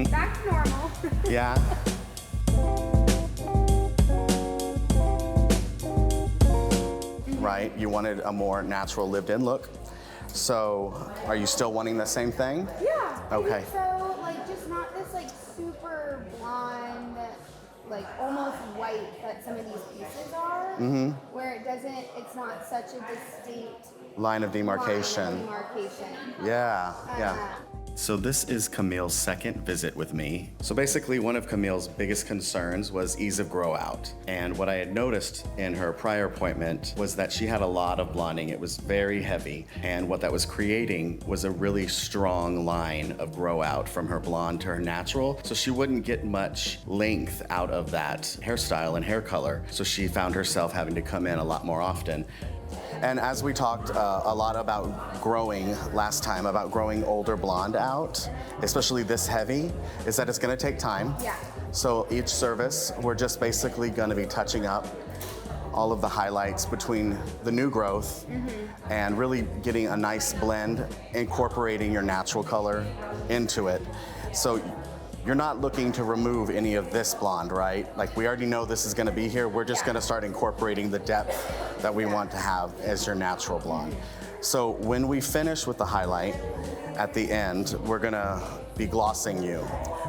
Back to normal. Yeah. Right, you wanted a more natural lived-in look. So, are you still wanting the same thing? Yeah. Okay. So, like, just not this, like, super blonde, like, almost white that some of these pieces are. Mm-hmm. Where it's not such a distinct Line of demarcation. Yeah, yeah. So this is Camille's second visit with me. So basically one of Camille's biggest concerns was ease of grow out. And what I had noticed in her prior appointment was that she had a lot of blonding. It was very heavy. And what that was creating was a really strong line of grow out from her blonde to her natural. So she wouldn't get much length out of that hairstyle and hair color. So she found herself having to come in a lot more often. And as we talked a lot about growing last time, about growing older blonde out, especially this heavy, is that it's gonna take time. Yeah. So each service, we're just basically gonna be touching up all of the highlights between the new growth and really getting a nice blend, incorporating your natural color into it. So you're not looking to remove any of this blonde, right? Like we already know this is gonna be here. We're just gonna start incorporating the depth that we want to have as your natural blonde. So when we finish with the highlight at the end, we're gonna be glossing you.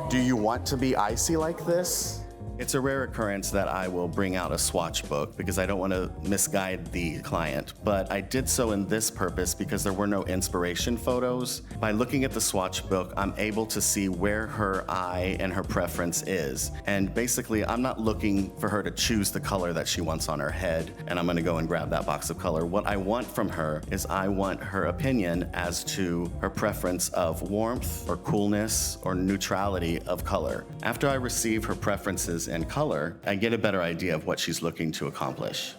Do you want to be icy like this? It's a rare occurrence that I will bring out a swatch book because I don't want to misguide the client, but I did so in this purpose because there were no inspiration photos. By looking at the swatch book, I'm able to see where her eye and her preference is. And basically, I'm not looking for her to choose the color that she wants on her head, and I'm gonna go and grab that box of color. What I want from her is I want her opinion as to her preference of warmth or coolness or neutrality of color. After I receive her preferences and color, I get a better idea of what she's looking to accomplish.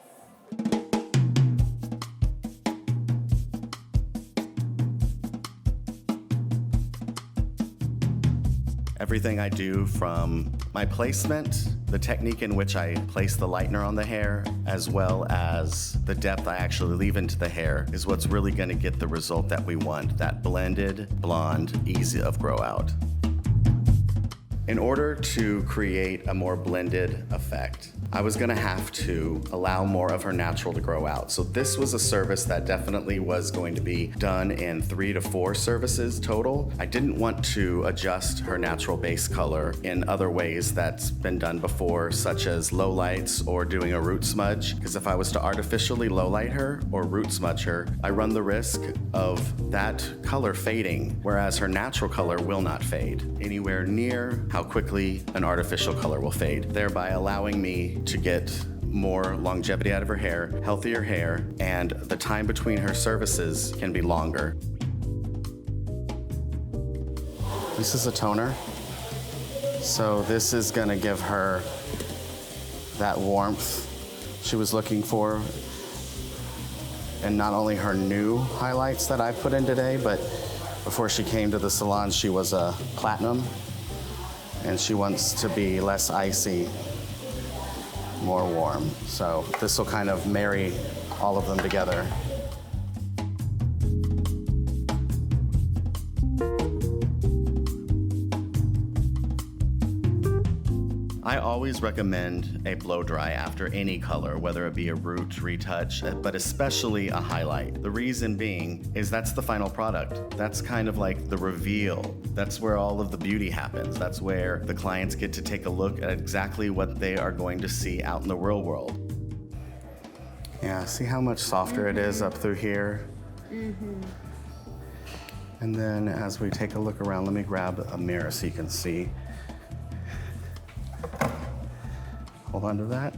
Everything I do from my placement, the technique in which I place the lightener on the hair, as well as the depth I actually leave into the hair is what's really gonna get the result that we want, that blended, blonde, easy of grow out. In order to create a more blended effect, I was gonna have to allow more of her natural to grow out. So this was a service that definitely was going to be done in 3 to 4 services total. I didn't want to adjust her natural base color in other ways that's been done before, such as low lights or doing a root smudge, because if I was to artificially low light her or root smudge her, I run the risk of that color fading, whereas her natural color will not fade anywhere near how quickly an artificial color will fade, thereby allowing me to get more longevity out of her hair, healthier hair, and the time between her services can be longer. This is a toner. So this is gonna give her that warmth she was looking for. And not only her new highlights that I put in today, but before she came to the salon, she was a platinum. And she wants to be less icy, more warm. So this will kind of marry all of them together. I always recommend a blow dry after any color, whether it be a root retouch, but especially a highlight. The reason being is that's the final product. That's kind of like the reveal. That's where all of the beauty happens. That's where the clients get to take a look at exactly what they are going to see out in the real world. Yeah, see how much softer it is up through here? And then as we take a look around, let me grab a mirror so you can see. Hold on to that.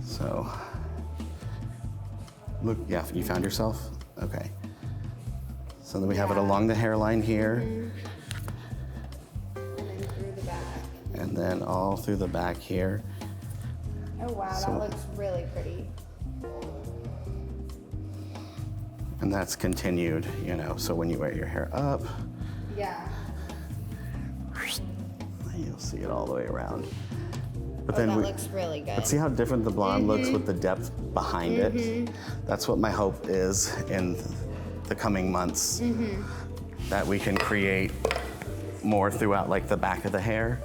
So, look, yeah, you found yourself? Okay. So then we have it along the hairline here. And then through the back. And then all through the back here. Oh wow, that looks really pretty. And that's continued, you know, so when you wear your hair up, Yeah. you'll see it all the way around. But That looks really good. But see how different the blonde looks with the depth behind it? That's what my hope is in the coming months, that we can create more throughout like the back of the hair.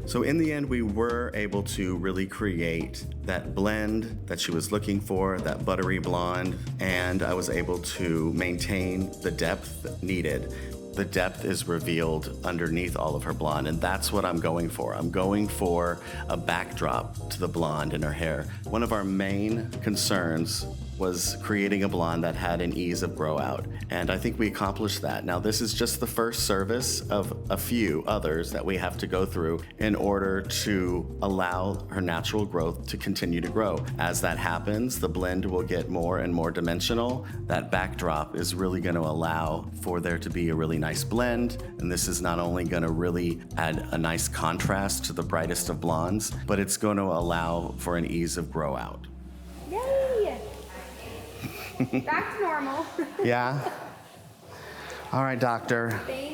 So in the end, we were able to really create that blend that she was looking for, that buttery blonde, and I was able to maintain the depth needed. The depth is revealed underneath all of her blonde, and that's what I'm going for. I'm going for a backdrop to the blonde in her hair. One of our main concerns was creating a blonde that had an ease of grow out, and I think we accomplished that. Now, this is just the first service of a few others that we have to go through in order to allow her natural growth to continue to grow. As that happens, the blend will get more and more dimensional. That backdrop is really going to allow for there to be a really nice blend, and this is not only going to really add a nice contrast to the brightest of blondes, but it's going to allow for an ease of grow out. Yay! Back to normal. Yeah? All right, doctor. Thank